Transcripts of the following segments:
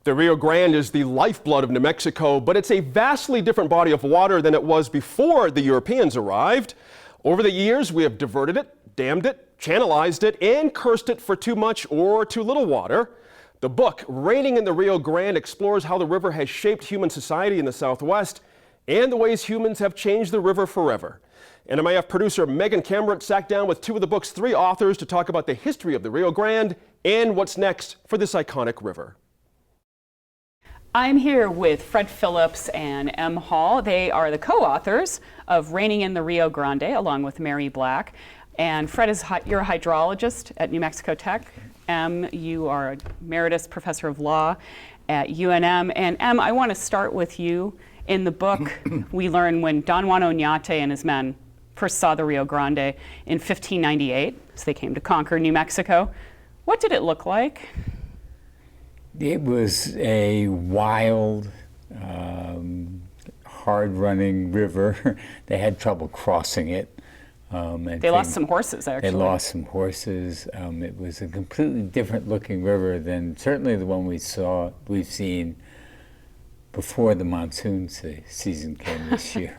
The Rio Grande is the lifeblood of New Mexico, but it's a vastly different body of water than it was before the Europeans arrived. Over the years, we have diverted it, dammed it, channelized it, and cursed it for too much or too little water. The book, Raining in the Rio Grande, explores how the river has shaped human society in the Southwest and the ways humans have changed the river forever. NMIF producer Megan Kammerich sat down with two of the book's three authors to talk about the history of the Rio Grande and what's next for this iconic river. I'm here with Fred Phillips and Em Hall. They are the co-authors of Raining in the Rio Grande, along with Mary Black. And Fred, you're a hydrologist at New Mexico Tech. Em, you are a emeritus professor of law at UNM. And Em, I want to start with you. In the book, we learn when Don Juan Oñate and his men first saw the Rio Grande in 1598, so they came to conquer New Mexico. What did it look like? It was a wild, hard-running river. They had trouble crossing it. They lost some horses, actually. They lost some horses. It was a completely different-looking river than certainly the one we've seen before the monsoon season came this year.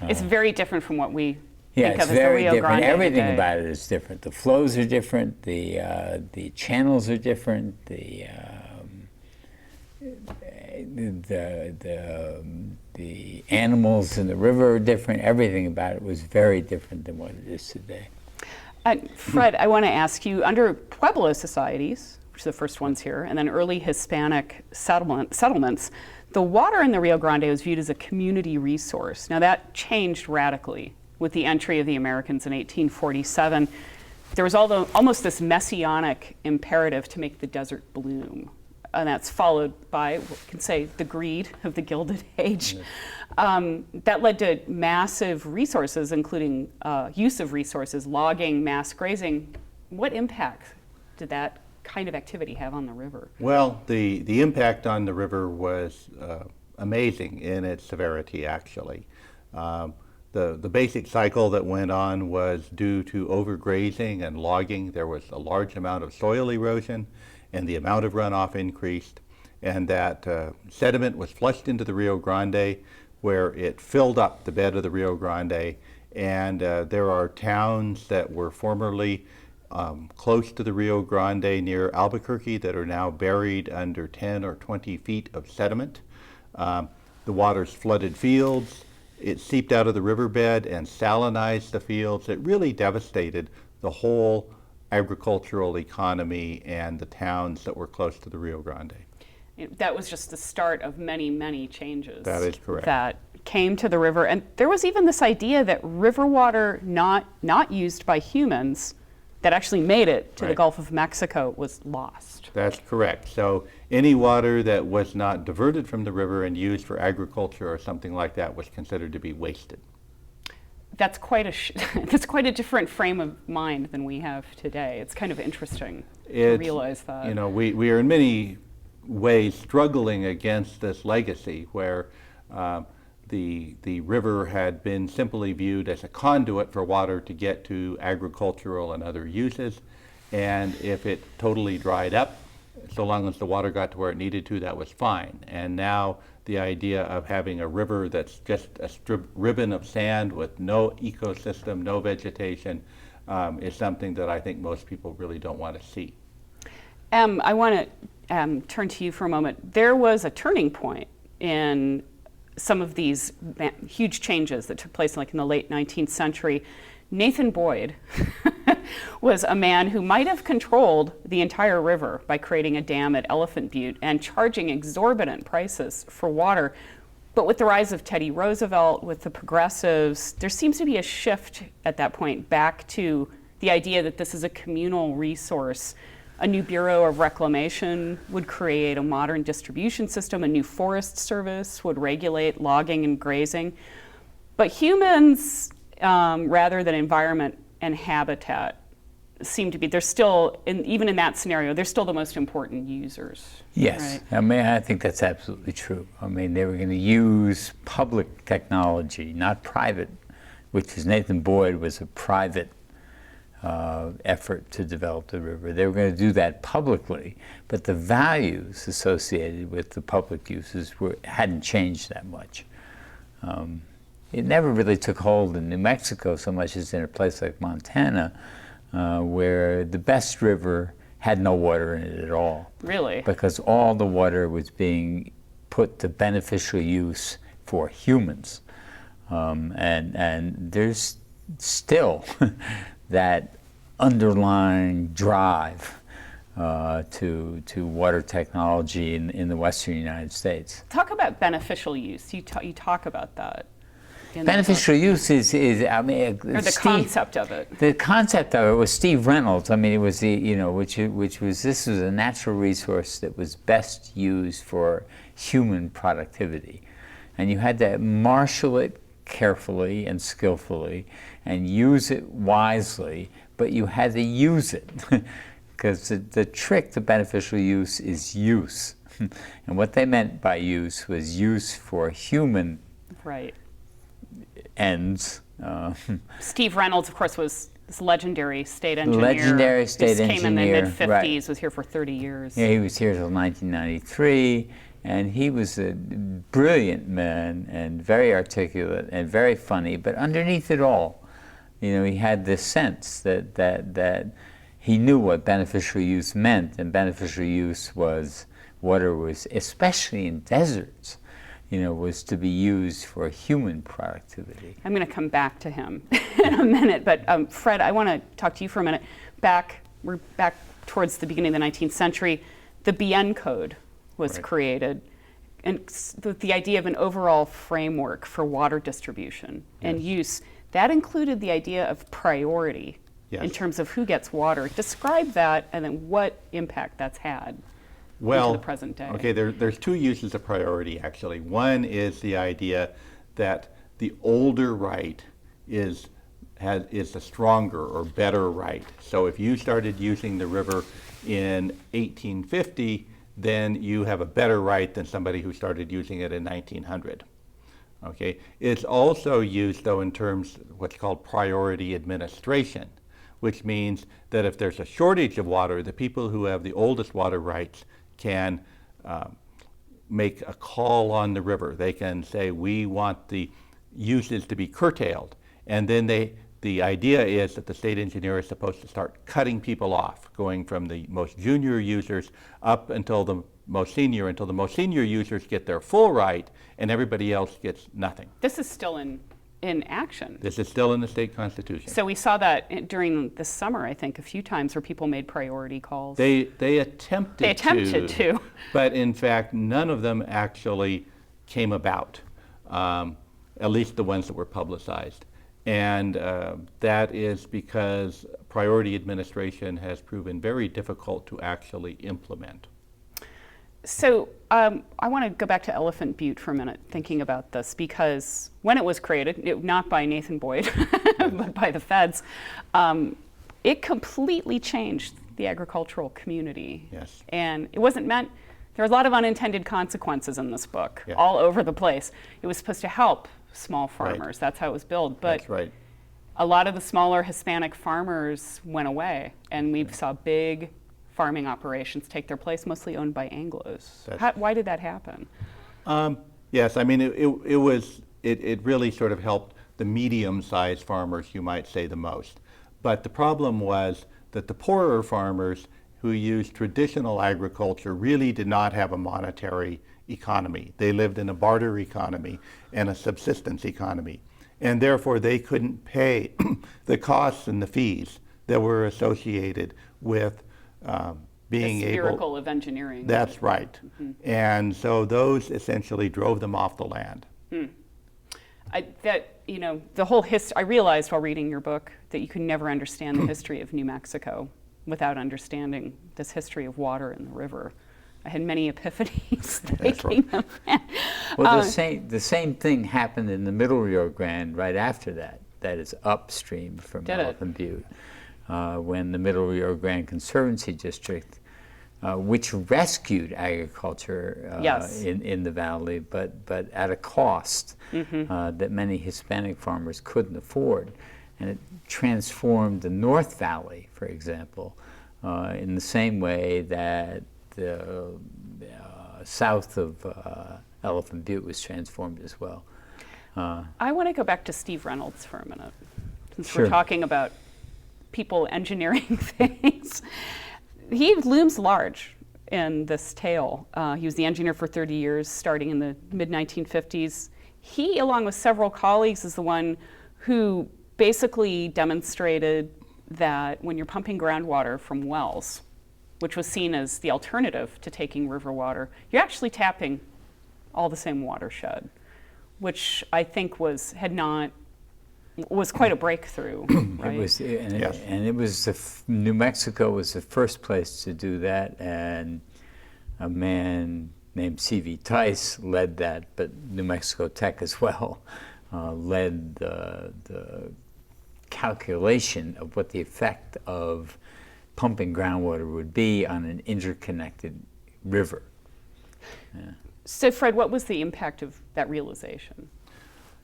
It's very different from what we Yeah, think it's of as the very Rio different. Grande Everything today. about it is different. The flows are different. The channels are different. The animals in the river are different. Everything about it was very different than what it is today. Fred, I want to ask you, under Pueblo societies, which are the first ones here, and then early Hispanic settlements, the water in the Rio Grande was viewed as a community resource. Now that changed radically with the entry of the Americans in 1847. There was almost this messianic imperative to make the desert bloom. And that's followed by, we can say, the greed of the Gilded Age. That led to massive resources, including use of resources, logging, mass grazing. What impact did that kind of activity have on the river? Well, the impact on the river was amazing in its severity, actually. The basic cycle that went on was due to overgrazing and logging. There was a large amount of soil erosion, and the amount of runoff increased, and that sediment was flushed into the Rio Grande, where it filled up the bed of the Rio Grande. And there are towns that were formerly close to the Rio Grande near Albuquerque that are now buried under 10 or 20 feet of sediment. The waters flooded fields. It seeped out of the riverbed and salinized the fields. It really devastated the whole agricultural economy and the towns that were close to the Rio Grande. That was just the start of many, many changes. That is correct. That came to the river. And there was even this idea that river water not used by humans that actually made it to the Gulf of Mexico was lost. That's correct. So any water that was not diverted from the river and used for agriculture or something like that was considered to be wasted. That's quite a different frame of mind than we have today. It's kind of interesting to realize that. You know, we are in many ways struggling against this legacy where the river had been simply viewed as a conduit for water to get to agricultural and other uses. And if it totally dried up, so long as the water got to where it needed to, that was fine. And now the idea of having a river that's just a ribbon of sand with no ecosystem, no vegetation, is something that I think most people really don't want to see. I want to turn to you for a moment. There was a turning point in some of these huge changes that took place like in the late 19th century. Nathan Boyd was a man who might have controlled the entire river by creating a dam at Elephant Butte and charging exorbitant prices for water. But with the rise of Teddy Roosevelt, with the progressives, there seems to be a shift at that point back to the idea that this is a communal resource. A new Bureau of Reclamation would create a modern distribution system, a new Forest Service would regulate logging and grazing. But humans, rather than environment and habitat, seem to be, they're still, even in that scenario, they're still the most important users. Yes, right? I mean, I think that's absolutely true. I mean, they were going to use public technology, not private, which is Nathan Boyd was a private effort to develop the river. They were going to do that publicly, but the values associated with the public uses hadn't changed that much. It never really took hold in New Mexico so much as in a place like Montana, where the Best River had no water in it at all. Really? Because all the water was being put to beneficial use for humans. And there's still that underlying drive to water technology in the Western United States. Talk about beneficial use. You talk about that. In the Beneficial use is I mean, book. Or the concept of it. The concept of it was Steve Reynolds. I mean, it was which was this was a natural resource that was best used for human productivity, and you had to marshal it carefully and skillfully, and use it wisely. But you had to use it, because the trick to beneficial use is use, and what they meant by use was use for human Right. ends. Steve Reynolds, of course, was this legendary state engineer. Legendary state Came in the engineer, mid-50s, right. was here for 30 years. Yeah, he was here till 1993, and he was a brilliant man and very articulate and very funny. But underneath it all, he had this sense that he knew what beneficial use meant, and beneficial use was water was, especially in deserts, was to be used for human productivity. I'm going to come back to him in a minute, but Fred, I want to talk to you for a minute. We're back towards the beginning of the 19th century. The Bienne Code was created, and the idea of an overall framework for water distribution and use. That included the idea of priority in terms of who gets water. Describe that, and then what impact that's had. Well, into the present day. Okay, there's two uses of priority, actually. One is the idea that the older right is a stronger or better right. So if you started using the river in 1850, then you have a better right than somebody who started using it in 1900. Okay, it's also used, though, in terms of what's called priority administration, which means that if there's a shortage of water, the people who have the oldest water rights can make a call on the river. They can say, we want the uses to be curtailed. And then the idea is that the state engineer is supposed to start cutting people off, going from the most junior users up until the most senior users get their full right, and everybody else gets nothing. This is still in action. This is still in the state constitution. So we saw that during the summer, I think, a few times where people made priority calls. They attempted to. But in fact, none of them actually came about, at least the ones that were publicized. And that is because priority administration has proven very difficult to actually implement. So I want to go back to Elephant Butte for a minute, thinking about this, because when it was created, not by Nathan Boyd, but by the feds, it completely changed the agricultural community. Yes. And it wasn't meant, there are a lot of unintended consequences in this book, Yeah. all over the place. It was supposed to help small farmers. Right. That's how it was billed. But That's right. a lot of the smaller Hispanic farmers went away, and we saw big farming operations take their place, mostly owned by Anglos. Why did that happen? Yes, I mean, it really sort of helped the medium-sized farmers, you might say, the most. But the problem was that the poorer farmers who used traditional agriculture really did not have a monetary economy. They lived in a barter economy and a subsistence economy. And therefore, they couldn't pay the costs and the fees that were associated with being the miracle of engineering. That's right. Mm-hmm. And so those essentially drove them off the land. The whole history, I realized while reading your book that you can never understand the history of New Mexico without understanding this history of water in the river. I had many epiphanies thinking of that. Well, the same thing happened in the Middle Rio Grande right after that. That is upstream from Elephant Butte, when the Middle Rio Grande Conservancy District, which rescued agriculture in the valley, but at a cost that many Hispanic farmers couldn't afford. and it transformed the North Valley, for example, in the same way that the south of Elephant Butte was transformed as well. I want to go back to Steve Reynolds for a minute, since Sure. we're talking about people engineering things. He looms large in this tale. He was the engineer for 30 years, starting in the mid-1950s. He, along with several colleagues, is the one who basically demonstrated that when you're pumping groundwater from wells, which was seen as the alternative to taking river water, you're actually tapping all the same watershed, which I think was quite a breakthrough, right? It was, and, Yes. and it was New Mexico was the first place to do that, and a man named C.V. Tice led that, but New Mexico Tech as well led the calculation of what the effect of pumping groundwater would be on an interconnected river. So, Fred, what was the impact of that realization?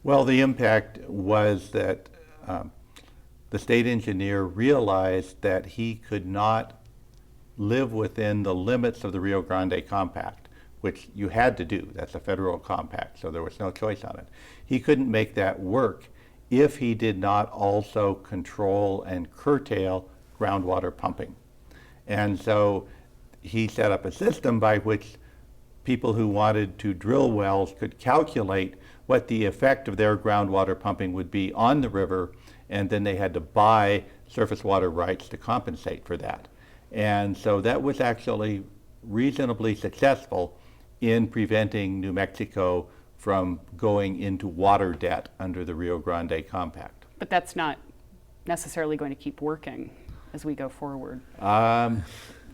Well, the impact was that the state engineer realized that he could not live within the limits of the Rio Grande Compact, which you had to do. That's a federal compact, so there was no choice on it. He couldn't make that work if he did not also control and curtail groundwater pumping. And so he set up a system by which people who wanted to drill wells could calculate what the effect of their groundwater pumping would be on the river, and then they had to buy surface water rights to compensate for that. And so that was actually reasonably successful in preventing New Mexico from going into water debt under the Rio Grande Compact. But that's not necessarily going to keep working as we go forward.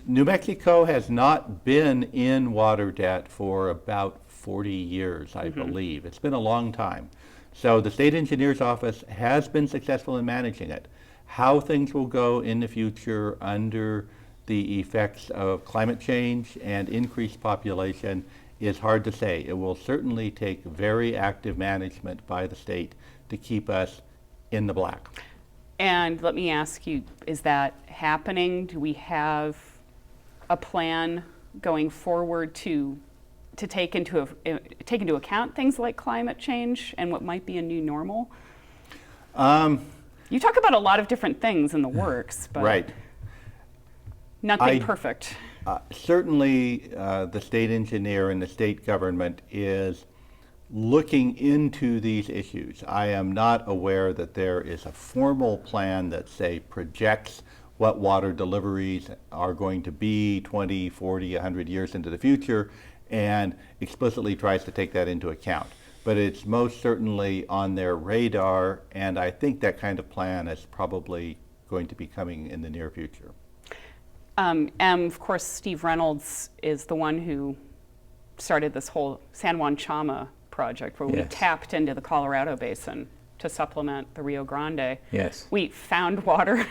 New Mexico has not been in water debt for about 40 years, I believe. It's been a long time. So the state engineer's office has been successful in managing it. How things will go in the future under the effects of climate change and increased population is hard to say. It will certainly take very active management by the state to keep us in the black. And let me ask you, is that happening? Do we have a plan going forward to take into account things like climate change and what might be a new normal? You talk about a lot of different things in the works, but Right. nothing perfect. Certainly, the state engineer and the state government is looking into these issues. I am not aware that there is a formal plan that, say, projects what water deliveries are going to be 20, 40, 100 years into the future and explicitly tries to take that into account. But it's most certainly on their radar, and I think that kind of plan is probably going to be coming in the near future. And of course, Steve Reynolds is the one who started this whole San Juan Chama project where we Yes. tapped into the Colorado Basin to supplement the Rio Grande. Yes. We found water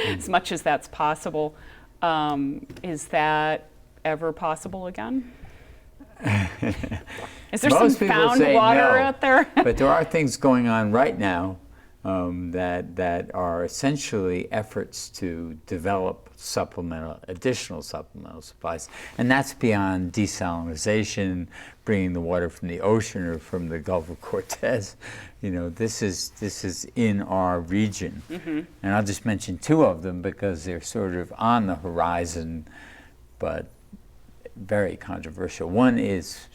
as much as that's possible. Is that ever possible again? Is there Most some people found say water no, out there? but there are things going on right now that are essentially efforts to develop additional supplemental supplies, and that's beyond desalinization, bringing the water from the ocean or from the Gulf of Cortez. You know, this is in our region, and I'll just mention two of them because they're sort of on the horizon, but very controversial. One is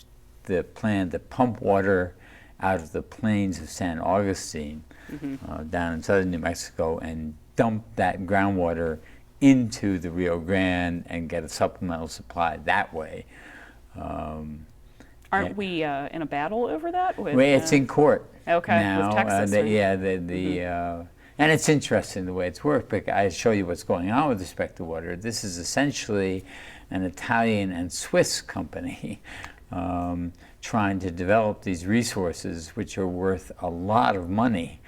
the plan to pump water out of the plains of San Augustine down in southern New Mexico and dump that groundwater into the Rio Grande and get a supplemental supply that way. Aren't we in a battle over that? With, Well, it's in court Okay, now. with Texas, right? And it's interesting the way it's worked, but I show you what's going on with respect to water. This is essentially an Italian and Swiss company trying to develop these resources which are worth a lot of money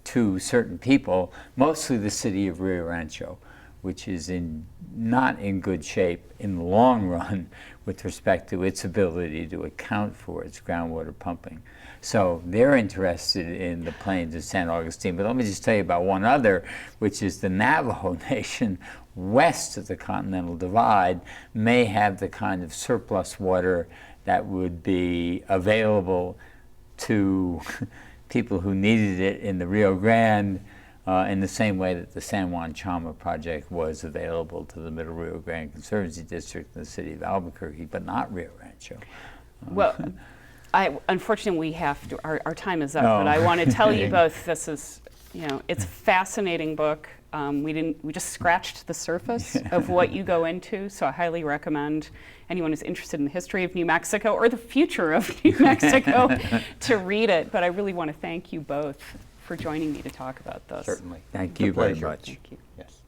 to certain people, mostly the city of Rio Rancho, which is not in good shape in the long run with respect to its ability to account for its groundwater pumping. So they're interested in the plains of San Augustine. But let me just tell you about one other, which is the Navajo Nation west of the Continental Divide may have the kind of surplus water that would be available to people who needed it in the Rio Grande in the same way that the San Juan Chama project was available to the Middle Rio Grande Conservancy District in the city of Albuquerque, but not Rio Rancho. Well, unfortunately, we have to, our time is up, No. but I want to tell you both, this is, it's a fascinating book. We just scratched the surface of what you go into, so I highly recommend anyone who's interested in the history of New Mexico or the future of New Mexico to read it. But I really want to thank you both for joining me to talk about this. Certainly. Thank It's a you very pleasure. much. Thank you. Yes.